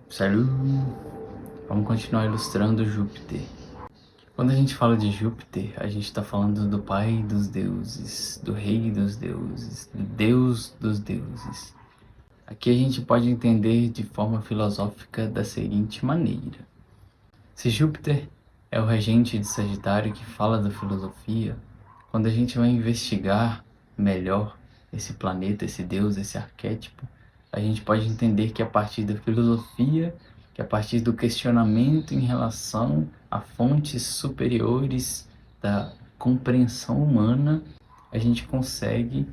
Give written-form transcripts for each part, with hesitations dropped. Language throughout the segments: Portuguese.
Salut! Vamos continuar ilustrando Júpiter. Quando a gente fala de Júpiter, a gente está falando do pai dos deuses, do rei dos deuses, do deus dos deuses. Aqui a gente pode entender de forma filosófica da seguinte maneira. Se Júpiter é o regente de Sagitário que fala da filosofia, quando a gente vai investigar melhor esse planeta, esse deus, esse arquétipo, a gente pode entender que a partir da filosofia, que a partir do questionamento em relação a fontes superiores da compreensão humana, a gente consegue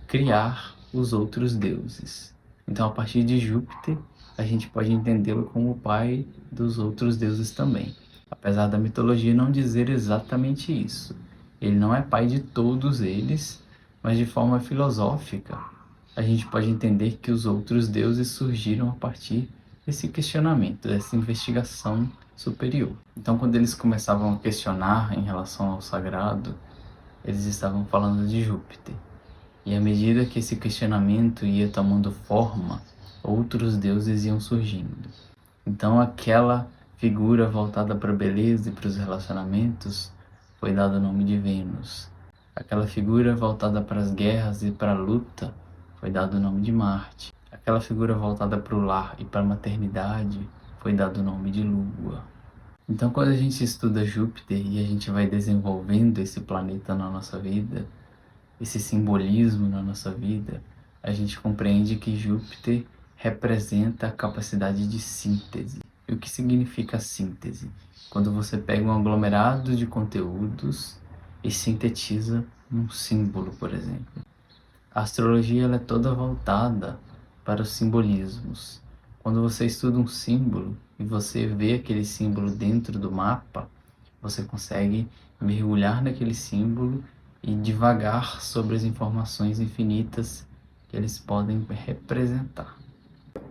criar os outros deuses. Então, a partir de Júpiter, a gente pode entendê-lo como o pai dos outros deuses também. Apesar da mitologia não dizer exatamente isso. Ele não é pai de todos eles, mas de forma filosófica, a gente pode entender que os outros deuses surgiram a partir desse questionamento, dessa investigação superior. Então, quando eles começavam a questionar em relação ao sagrado, eles estavam falando de Júpiter. E à medida que esse questionamento ia tomando forma, outros deuses iam surgindo. Então aquela figura voltada para a beleza e para os relacionamentos foi dado o nome de Vênus. Aquela figura voltada para as guerras e para a luta foi dado o nome de Marte. Aquela figura voltada para o lar e para a maternidade foi dado o nome de Lua. Então quando a gente estuda Júpiter e a gente vai desenvolvendo esse planeta na nossa vida, esse simbolismo na nossa vida, a gente compreende que Júpiter representa a capacidade de síntese. E o que significa síntese? Quando você pega um aglomerado de conteúdos e sintetiza um símbolo, por exemplo. A astrologia ela é toda voltada para os simbolismos. Quando você estuda um símbolo e você vê aquele símbolo dentro do mapa, você consegue mergulhar naquele símbolo e divagar sobre as informações infinitas que eles podem representar.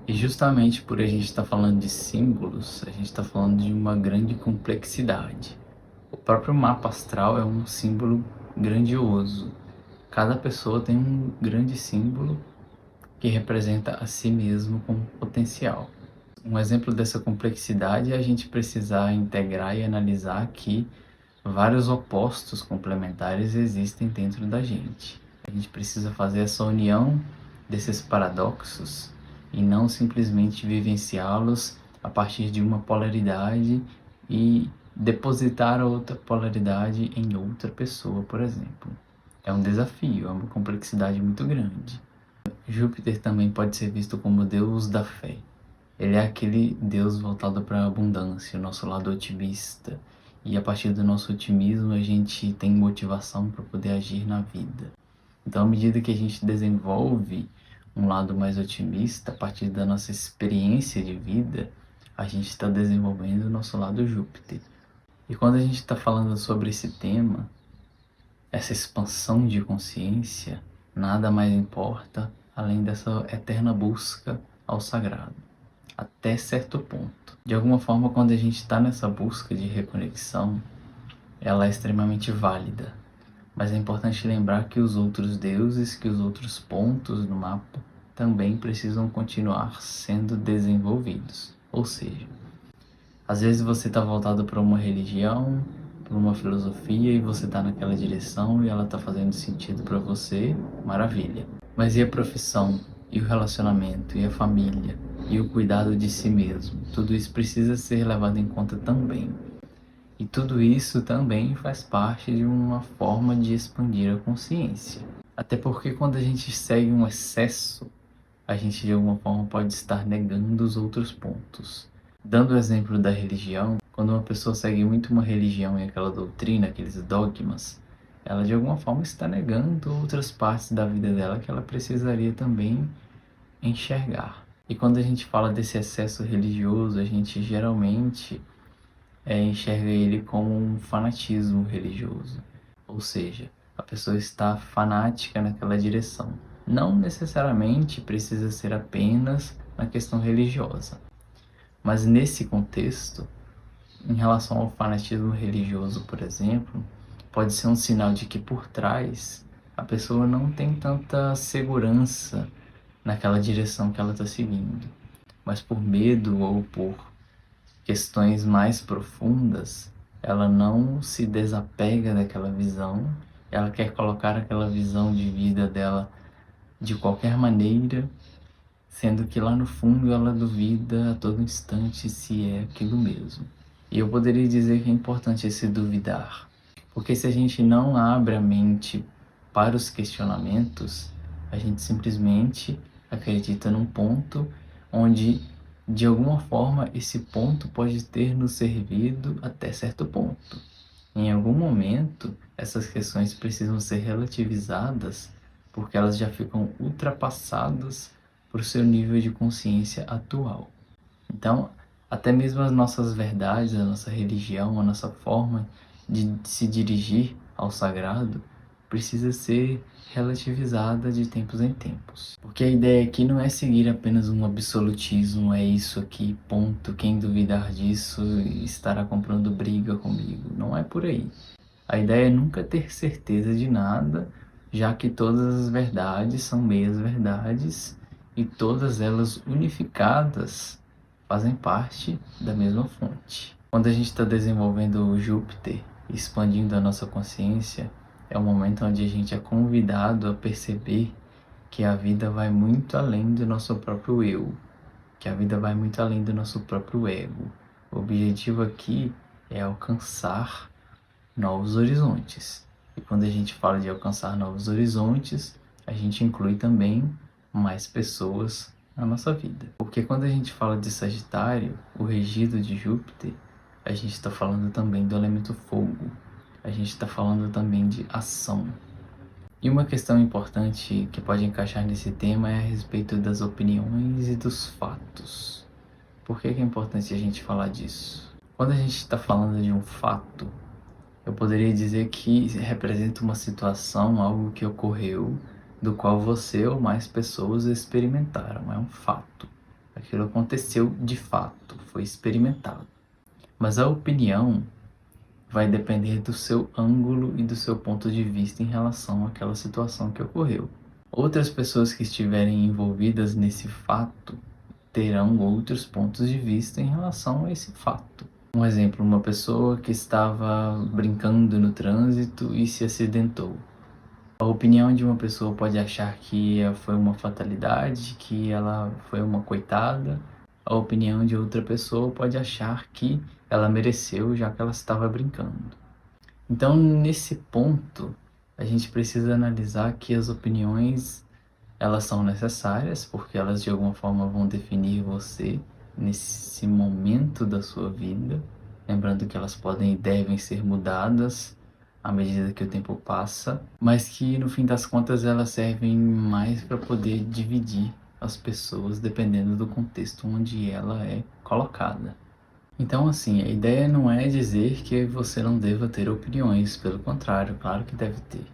E justamente por a gente estar falando de símbolos, a gente está falando de uma grande complexidade. O próprio mapa astral é um símbolo grandioso. Cada pessoa tem um grande símbolo que representa a si mesmo como potencial. Um exemplo dessa complexidade é a gente precisar integrar e analisar que vários opostos complementares existem dentro da gente. A gente precisa fazer essa união desses paradoxos e não simplesmente vivenciá-los a partir de uma polaridade e depositar a outra polaridade em outra pessoa, por exemplo. É um desafio, é uma complexidade muito grande. Júpiter também pode ser visto como o deus da fé. Ele é aquele deus voltado para a abundância, o nosso lado otimista. E a partir do nosso otimismo a gente tem motivação para poder agir na vida. Então, à medida que a gente desenvolve um lado mais otimista, a partir da nossa experiência de vida, a gente está desenvolvendo o nosso lado Júpiter. E quando a gente está falando sobre esse tema, essa expansão de consciência, nada mais importa além dessa eterna busca ao sagrado, até certo ponto. De alguma forma, quando a gente está nessa busca de reconexão, ela é extremamente válida. Mas é importante lembrar que os outros deuses, que os outros pontos no mapa também precisam continuar sendo desenvolvidos. Ou seja, às vezes você está voltado para uma religião, para uma filosofia e você está naquela direção e ela está fazendo sentido para você, maravilha. Mas e a profissão, e o relacionamento, e a família, e o cuidado de si mesmo? Tudo isso precisa ser levado em conta também. E tudo isso também faz parte de uma forma de expandir a consciência. Até porque quando a gente segue um excesso, a gente de alguma forma pode estar negando os outros pontos. Dando o exemplo da religião, quando uma pessoa segue muito uma religião e aquela doutrina, aqueles dogmas, ela de alguma forma está negando outras partes da vida dela que ela precisaria também enxergar. E quando a gente fala desse excesso religioso, a gente geralmente enxerga ele como um fanatismo religioso. Ou seja, a pessoa está fanática naquela direção. Não necessariamente precisa ser apenas na questão religiosa. Mas nesse contexto, em relação ao fanatismo religioso, por exemplo, pode ser um sinal de que por trás a pessoa não tem tanta segurança naquela direção que ela está seguindo. mas por medo ou por questões mais profundas, ela não se desapega daquela visão, ela quer colocar aquela visão de vida dela de qualquer maneira, sendo que lá no fundo ela duvida a todo instante se é aquilo mesmo. E eu poderia dizer que é importante esse duvidar, porque se a gente não abre a mente para os questionamentos, a gente simplesmente acredita num ponto onde, de alguma forma, esse ponto pode ter nos servido até certo ponto. Em algum momento, essas questões precisam ser relativizadas porque elas já ficam ultrapassadas por seu nível de consciência atual. Então, até mesmo as nossas verdades, a nossa religião, a nossa forma de se dirigir ao sagrado precisa ser relativizada de tempos em tempos. Porque a ideia aqui não é seguir apenas um absolutismo, é isso aqui, ponto, quem duvidar disso estará comprando briga comigo. Não é por aí. A ideia é nunca ter certeza de nada, já que todas as verdades são meias verdades e todas elas unificadas fazem parte da mesma fonte. Quando a gente está desenvolvendo o Júpiter, expandindo a nossa consciência, é o momento onde a gente é convidado a perceber que a vida vai muito além do nosso próprio eu, que a vida vai muito além do nosso próprio ego. O objetivo aqui é alcançar novos horizontes. E quando a gente fala de alcançar novos horizontes, a gente inclui também mais pessoas na nossa vida. Porque quando a gente fala de Sagitário, o regido de Júpiter, a gente está falando também do elemento fogo. A gente está falando também de ação. E uma questão importante que pode encaixar nesse tema é a respeito das opiniões e dos fatos. Por que é importante a gente falar disso? Quando a gente está falando de um fato, eu poderia dizer que representa uma situação, algo que ocorreu, do qual você ou mais pessoas experimentaram. É um fato. Aquilo aconteceu de fato, foi experimentado. Mas a opinião vai depender do seu ângulo e do seu ponto de vista em relação àquela situação que ocorreu. Outras pessoas que estiverem envolvidas nesse fato terão outros pontos de vista em relação a esse fato. Um exemplo, uma pessoa que estava brincando no trânsito e se acidentou. A opinião de uma pessoa pode achar que foi uma fatalidade, que ela foi uma coitada. A opinião de outra pessoa pode achar que ela mereceu, já que ela estava brincando. Então, nesse ponto, a gente precisa analisar que as opiniões, elas são necessárias, porque elas de alguma forma vão definir você nesse momento da sua vida. Lembrando que elas podem e devem ser mudadas à medida que o tempo passa, mas que no fim das contas elas servem mais para poder dividir as pessoas dependendo do contexto onde ela é colocada. Então, assim, a ideia não é dizer que você não deva ter opiniões, pelo contrário, claro que deve ter.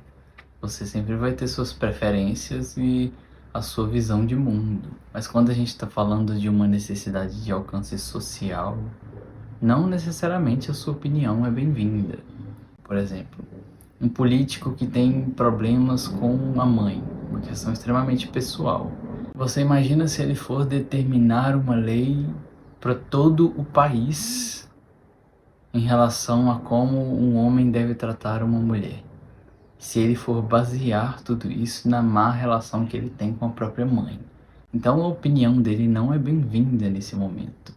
Você sempre vai ter suas preferências e a sua visão de mundo. Mas quando a gente está falando de uma necessidade de alcance social, não necessariamente a sua opinião é bem-vinda. Por exemplo, um político que tem problemas com a mãe, uma questão extremamente pessoal. Você imagina se ele for determinar uma lei para todo o país em relação a como um homem deve tratar uma mulher. Se ele for basear tudo isso na má relação que ele tem com a própria mãe. Então a opinião dele não é bem-vinda nesse momento.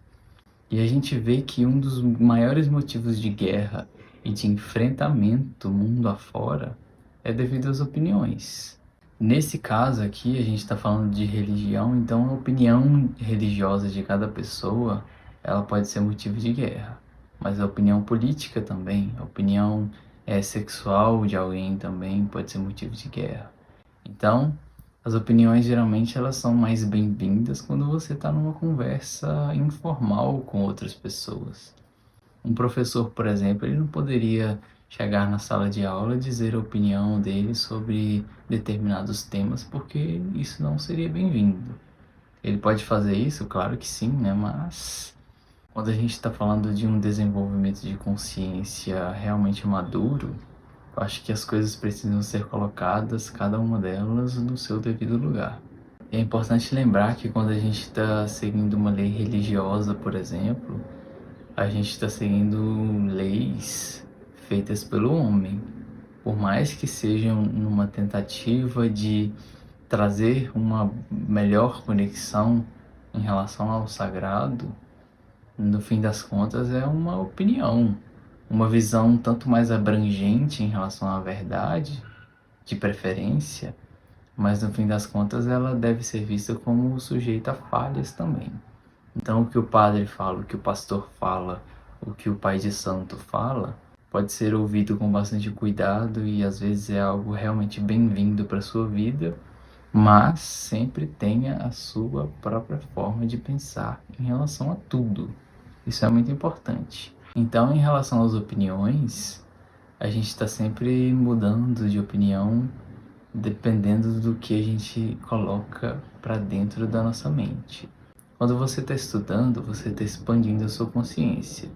E a gente vê que um dos maiores motivos de guerra e de enfrentamento mundo afora é devido às opiniões. Nesse caso aqui, a gente está falando de religião, então a opinião religiosa de cada pessoa, ela pode ser motivo de guerra. Mas a opinião política também, a opinião sexual de alguém também pode ser motivo de guerra. Então, as opiniões geralmente elas são mais bem-vindas quando você está numa conversa informal com outras pessoas. Um professor, por exemplo, ele não poderia chegar na sala de aula e dizer a opinião dele sobre determinados temas, porque isso não seria bem-vindo. Ele pode fazer isso? Claro que sim, né? Mas quando a gente está falando de um desenvolvimento de consciência realmente maduro, eu acho que as coisas precisam ser colocadas, cada uma delas, no seu devido lugar. É importante lembrar que quando a gente está seguindo uma lei religiosa, por exemplo, a gente está seguindo leis feitas pelo homem. Por mais que sejam numa tentativa de trazer uma melhor conexão em relação ao sagrado, no fim das contas é uma opinião, uma visão tanto mais abrangente em relação à verdade, de preferência, mas no fim das contas ela deve ser vista como sujeita a falhas também. Então o que o padre fala, o que o pastor fala, o que o pai de santo fala, pode ser ouvido com bastante cuidado e às vezes é algo realmente bem-vindo para a sua vida, mas sempre tenha a sua própria forma de pensar em relação a tudo. Isso é muito importante. Então, em relação às opiniões, a gente está sempre mudando de opinião dependendo do que a gente coloca para dentro da nossa mente. Quando você está estudando, você está expandindo a sua consciência.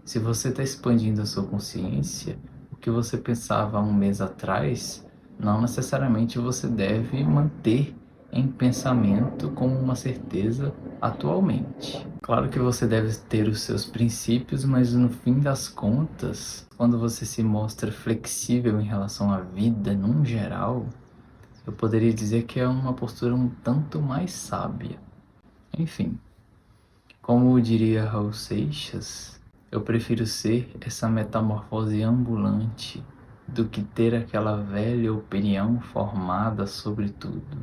Se você está expandindo a sua consciência, o que você pensava há um mês atrás, não necessariamente você deve manter em pensamento como uma certeza atualmente. Claro que você deve ter os seus princípios, mas no fim das contas, quando você se mostra flexível em relação à vida num geral, eu poderia dizer que é uma postura um tanto mais sábia. Enfim, como diria Raul Seixas, eu prefiro ser essa metamorfose ambulante do que ter aquela velha opinião formada sobre tudo.